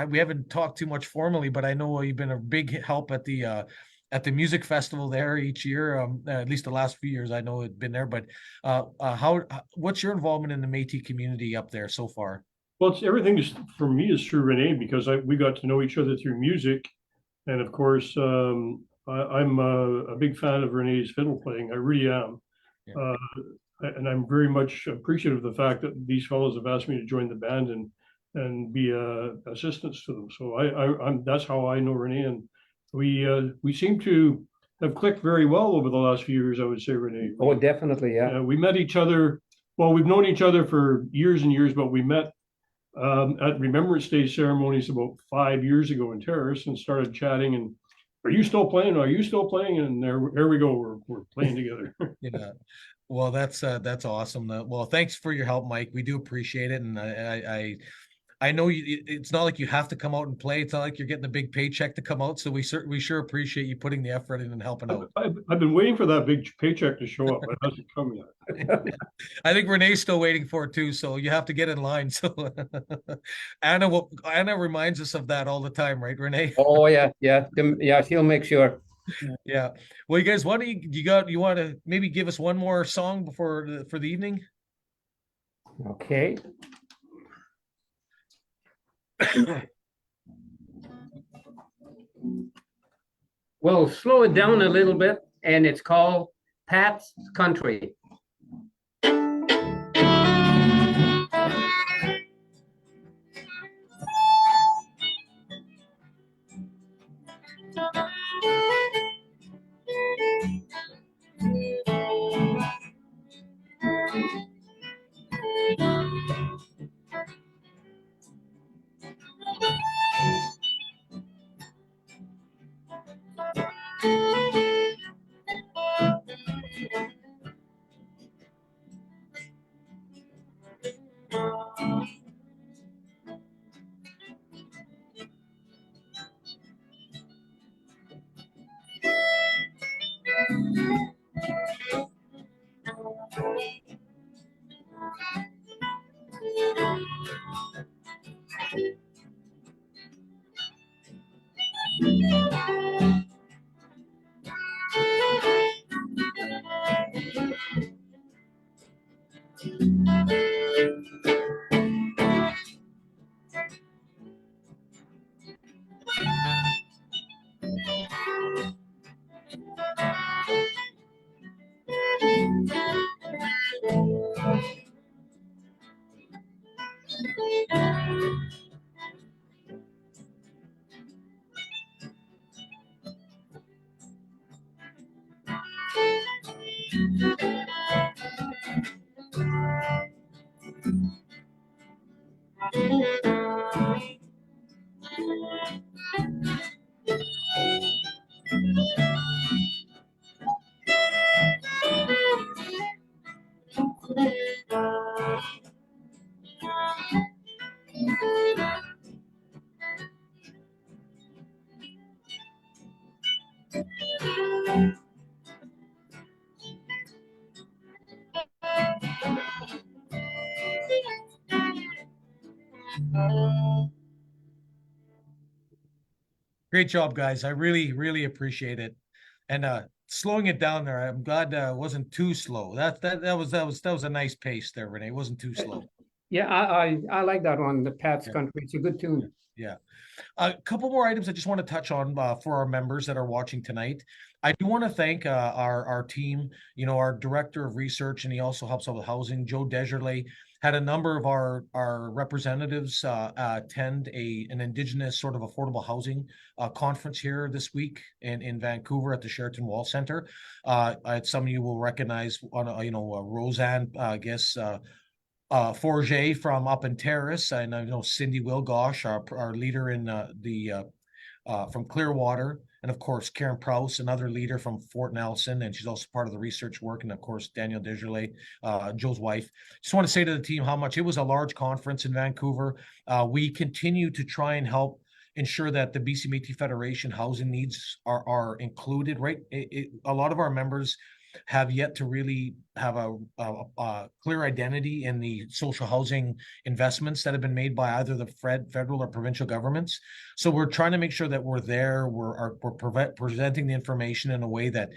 we haven't talked too much formally, but I know you've been a big help at the music festival there each year. At least the last few years, I know it's been there. But what's your involvement in the Métis community up there so far? Well, everything is for me is through Renee because we got to know each other through music, and of course, I'm a big fan of Renee's fiddle playing. I really am. Yeah. And I'm very much appreciative of the fact that these fellows have asked me to join the band and be assistants to them. So I'm that's how I know Renee, and we seem to have clicked very well over the last few years, I would say, Renee. Oh, definitely, yeah. We met each other, well, we've known each other for years and years, but we met at Remembrance Day ceremonies about 5 years ago in Terrace and started chatting and, are you still playing? Are you still playing? And there we go. We're playing together. Yeah. Well, that's awesome. Well, thanks for your help, Mike. We do appreciate it. And I know it's not like you have to come out and play. It's not like you're getting a big paycheck to come out. So we sure appreciate you putting the effort in and helping out. I've been waiting for that big paycheck to show up, but it hasn't come yet. I think Renee's still waiting for it too. So you have to get in line. So Anna reminds us of that all the time, right, Renee? Oh, yeah, yeah, yeah, she'll make sure. Yeah. Well, you guys, what do you want to maybe give us one more song for the evening? Okay. We'll slow it down a little bit, and it's called Pat's Country. Great job, guys. I really appreciate it. And slowing it down there, I'm glad it wasn't too slow. That was a nice pace there, Renee. It wasn't too slow. Yeah, I like that one, the Pat's Country. It's a good tune. Yeah. A couple more items I just want to touch on for our members that are watching tonight. I do want to thank our team, our director of research, and he also helps out with housing, Joe Desjardins. Had a number of our representatives attend an Indigenous sort of affordable housing conference here this week in Vancouver at the Sheraton Wall Center. Some of you will recognize, Roseanne, I guess, Forget from up in Terrace, and I know Cindy Wilgosh, our leader in from Clearwater, and of course Karen Prowse, another leader from Fort Nelson, and she's also part of the research work, and of course Danielle Desjardins, Joe's wife. Just want to say to the team how much it was a large conference in Vancouver. We continue to try and help ensure that the BC Métis Federation housing needs are included. Right, a lot of our members have yet to really have a clear identity in the social housing investments that have been made by either the federal or provincial governments. So we're trying to make sure that we're there. We're presenting the information in a way that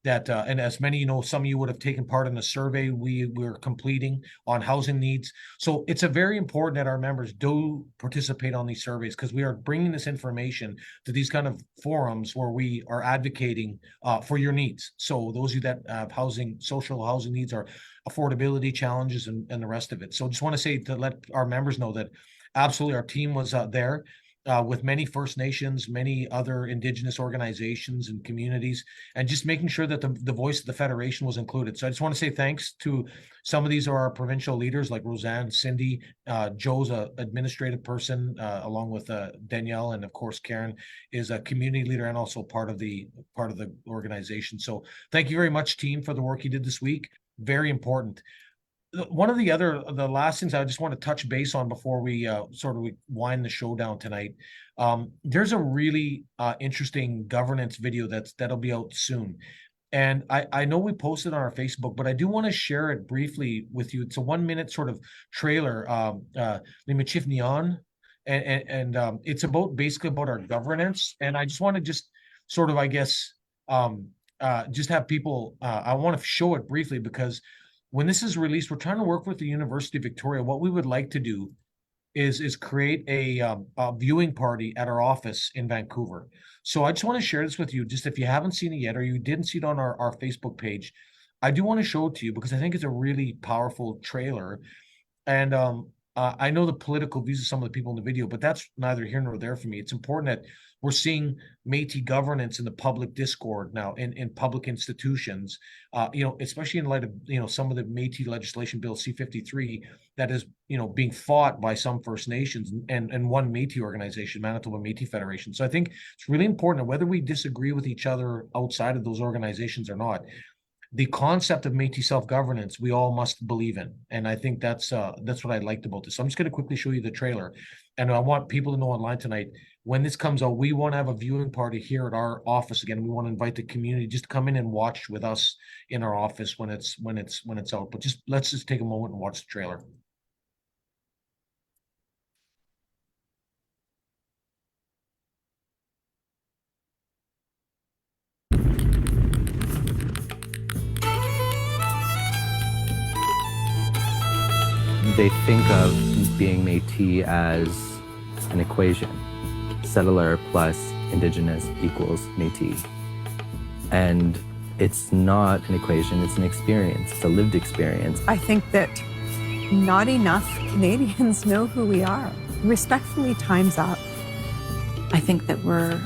and as many some of you would have taken part in the survey we're completing on housing needs. So it's very important that our members do participate on these surveys, because we are bringing this information to these kind of forums where we are advocating for your needs. So those of you that have social housing needs, or affordability challenges, and the rest of it. So just want to say, to let our members know that absolutely our team was there. with many First Nations, many other Indigenous organizations and communities, and just making sure that the voice of the Federation was included. So I just want to say thanks to some of these are our provincial leaders like Roseanne, Cindy, Joe's a administrative person, along with Danielle, and of course Karen is a community leader and also part of the organization. So thank you very much, team, for the work you did this week. Very important. One of the last things I just want to touch base on before we we wind the show down tonight. There's a really interesting governance video that'll be out soon. And I know we posted on our Facebook, but I do want to share it briefly with you. It's a 1-minute sort of trailer, Limachif Neon, and it's basically about our governance. And I just want to just sort of, I guess, just have people, I want to show it briefly because when this is released, we're trying to work with the University of Victoria. What we would like to do is create a viewing party at our office in Vancouver. So I just want to share this with you, just if you haven't seen it yet, or you didn't see it on our Facebook page, I do want to show it to you because I think it's a really powerful trailer. And I know the political views of some of the people in the video, but that's neither here nor there for me. It's important that we're seeing Métis governance in the public discord now, in public institutions, especially in light of, some of the Métis legislation, Bill C-53, that is, being fought by some First Nations and one Métis organization, Manitoba Métis Federation. So I think it's really important that whether we disagree with each other outside of those organizations or not, the concept of Métis self-governance, we all must believe in. And I think that's what I liked about this. So I'm just going to quickly show you the trailer. And I want people to know online tonight, when this comes out, we want to have a viewing party here at our office again. We want to invite the community just to come in and watch with us in our office when it's out. But let's just take a moment and watch the trailer. They think of being Métis as an equation. Settler plus Indigenous equals Métis. And it's not an equation, it's an experience. It's a lived experience. I think that not enough Canadians know who we are. Respectfully, time's up. I think that we're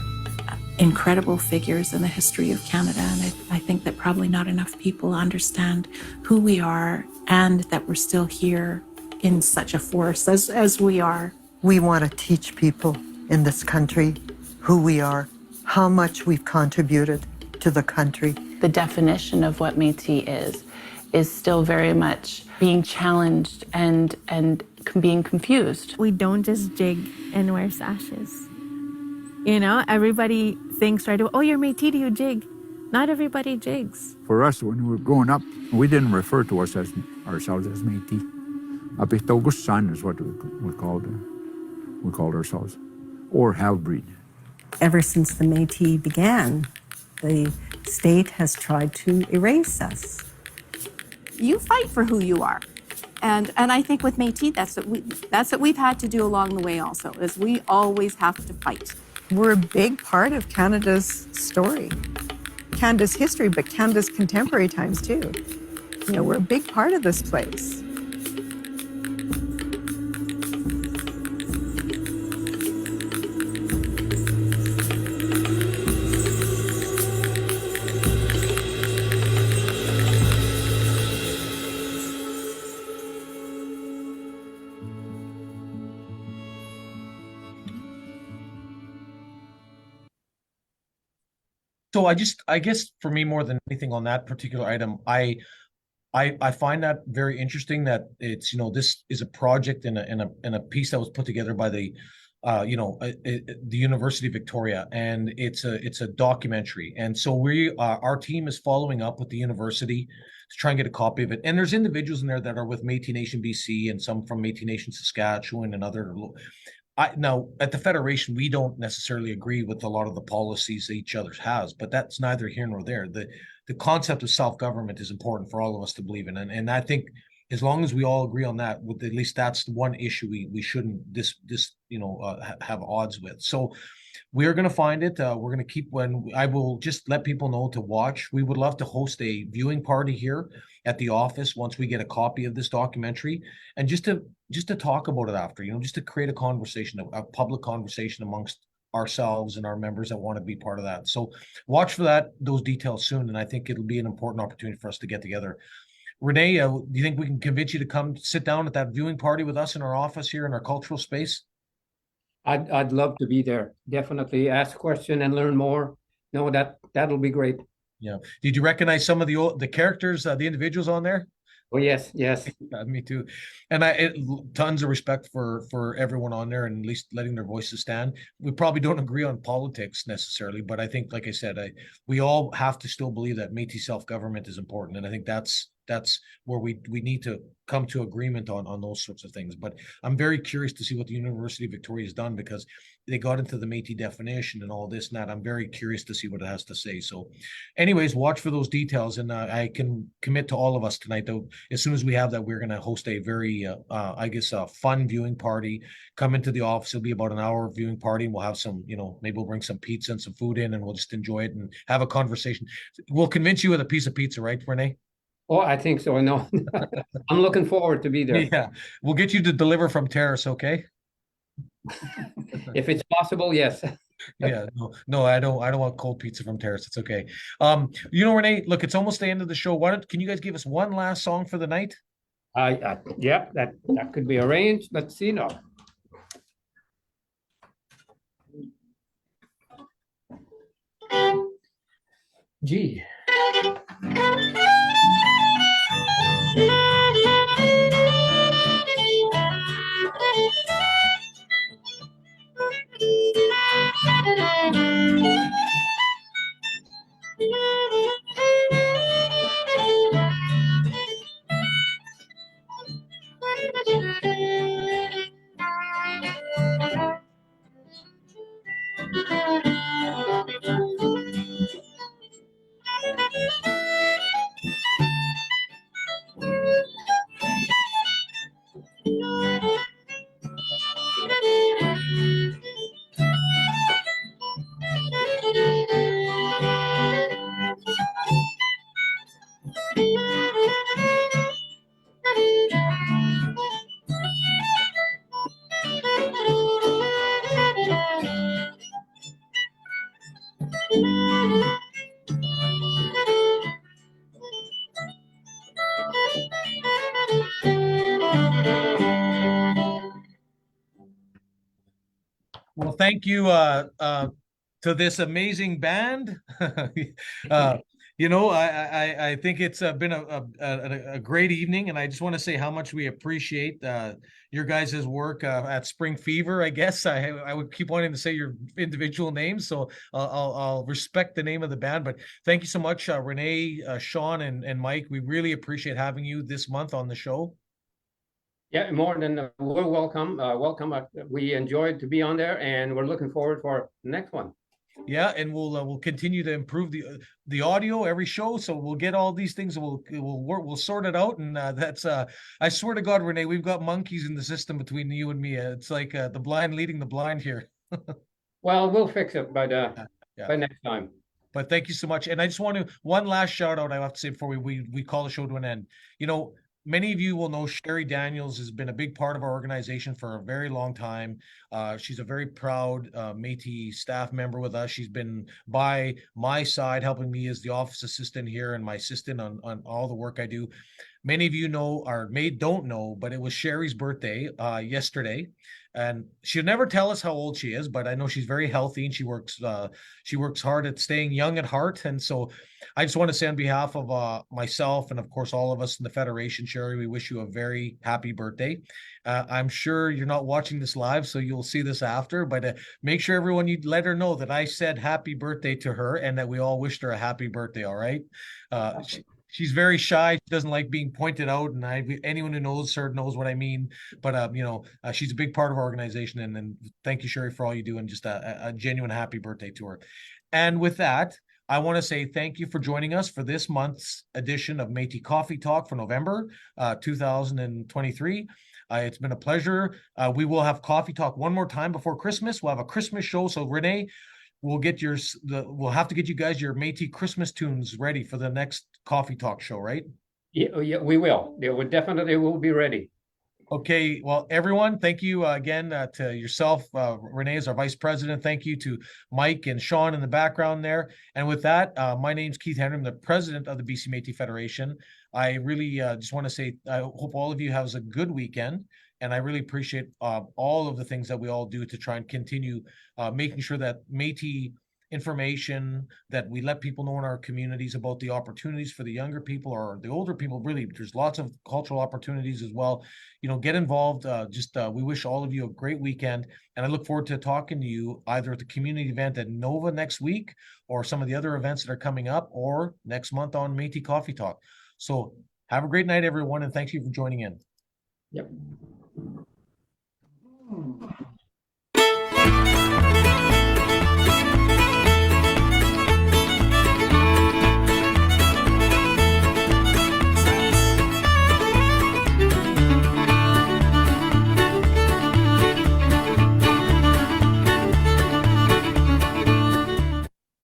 incredible figures in the history of Canada, and I think that probably not enough people understand who we are and that we're still here in such a force as we are. We want to teach people in this country who we are, how much we've contributed to the country. The definition of what Métis is still very much being challenged and being confused. We don't just jig and wear sashes. Everybody thinks right away, oh, you're Métis, do you jig? Not everybody jigs. For us, when we were growing up, we didn't refer to ourselves as Métis. Apitogusan is what we called ourselves, or half-breed. Ever since the Métis began, the state has tried to erase us. You fight for who you are. And I think with Métis, that's what we've had to do along the way also, is we always have to fight. We're a big part of Canada's story, Canada's history, but Canada's contemporary times too. We're a big part of this place. So I guess for me, more than anything on that particular item, I find that very interesting that it's, this is a project and a piece that was put together by the University of Victoria, and it's a documentary. And so our team is following up with the university to try and get a copy of it. And there's individuals in there that are with Métis Nation BC and some from Métis Nation Saskatchewan and other. Now, at the Federation, we don't necessarily agree with a lot of the policies that each other has, but that's neither here nor there. The concept of self-government is important for all of us to believe in. And I think as long as we all agree on that, with at least that's the one issue we shouldn't have odds with. So we're going to find it. We're going to keep I will just let people know to watch. We would love to host a viewing party here at the office once we get a copy of this documentary, and just to talk about it after, just to create a conversation, a public conversation amongst ourselves and our members that want to be part of that. So watch for those details soon. And I think it'll be an important opportunity for us to get together. Renee, do you think we can convince you to come sit down at that viewing party with us in our office here in our cultural space? I'd love to be there. Definitely ask a question and learn more. No, that'll be great. Yeah. Did you recognize some of the characters, the individuals on there? Oh, yes. Me too. And tons of respect for everyone on there, and at least letting their voices stand. We probably don't agree on politics necessarily, but I think, like I said, we all have to still believe that Métis self-government is important. And I think that's where we need to come to agreement on those sorts of things. But I'm very curious to see what the University of Victoria has done, because they got into the Métis definition and all this and that. I'm very curious to see what it has to say. So anyways, watch for those details. And I can commit to all of us tonight, though, as soon as we have that, we're going to host a very, fun viewing party. Come into the office. It'll be about an hour viewing party. And we'll have some, maybe we'll bring some pizza and some food in, and we'll just enjoy it and have a conversation. We'll convince you with a piece of pizza, right, Renee? Oh, I think so. No, I'm looking forward to be there. Yeah, we'll get you to deliver from Terrace, okay? If it's possible, yes. Yeah, no, I don't want cold pizza from Terrace. It's okay. Renee, look, it's almost the end of the show. Can you guys give us one last song for the night? Yeah, that could be arranged. Let's see now. Gee. Well, thank you to this amazing band. I think it's been a great evening, and I just want to say how much we appreciate your guys' work at Spring Fever. I guess I would keep wanting to say your individual names, so I'll respect the name of the band. But thank you so much, Renee, Sean, and Mike. We really appreciate having you this month on the show. Yeah, more than we're welcome. Welcome. We enjoyed to be on there, and we're looking forward for the next one. Yeah, and we'll continue to improve the audio every show. So we'll get all these things. We'll sort it out, and that's. I swear to God, Renee, we've got monkeys in the system between you and me. It's like the blind leading the blind here. Well, we'll fix it by next time. But thank you so much, and I just want to one last shout out I have to say before we call the show to an end. Many of you will know Sherry Daniels has been a big part of our organization for a very long time. She's a very proud Métis staff member with us. She's been by my side, helping me as the office assistant here and my assistant on all the work I do. Many of you know, or don't know, but it was Sherry's birthday yesterday. And she'll never tell us how old she is, but I know she's very healthy, and she works hard at staying young at heart. And so I just want to say on behalf of myself and, of course, all of us in the Federation, Sherry, we wish you a very happy birthday. I'm sure you're not watching this live, so you'll see this after, but make sure everyone, you let her know that I said happy birthday to her and that we all wished her a happy birthday, all right? She's very shy. She doesn't like being pointed out, and anyone who knows her knows what I mean. But she's a big part of our organization, and thank you, Sherry, for all you do, and just a genuine happy birthday to her. And with that, I want to say thank you for joining us for this month's edition of Métis Coffee Talk for November 2023. It's been a pleasure. We will have Coffee Talk one more time before Christmas. We'll have a Christmas show. So Renee, we'll have to get you guys your Métis Christmas tunes ready for the next Coffee Talk show, right? Yeah, we will. They will definitely will be ready. Okay, well, everyone, thank you again to yourself, Renee, as our vice president. Thank you to Mike and Sean in the background there. And with that, my name's Keith Henry. I'm the president of the BC Métis Federation. I really just want to say I hope all of you have a good weekend. And I really appreciate all of the things that we all do to try and continue making sure that Métis information, that we let people know in our communities about the opportunities for the younger people or the older people. Really, there's lots of cultural opportunities as well. Get involved. We wish all of you a great weekend, and I look forward to talking to you either at the community event at Nova next week or some of the other events that are coming up, or next month on Métis Coffee Talk. So have a great night, everyone, and thank you for joining in. Yep.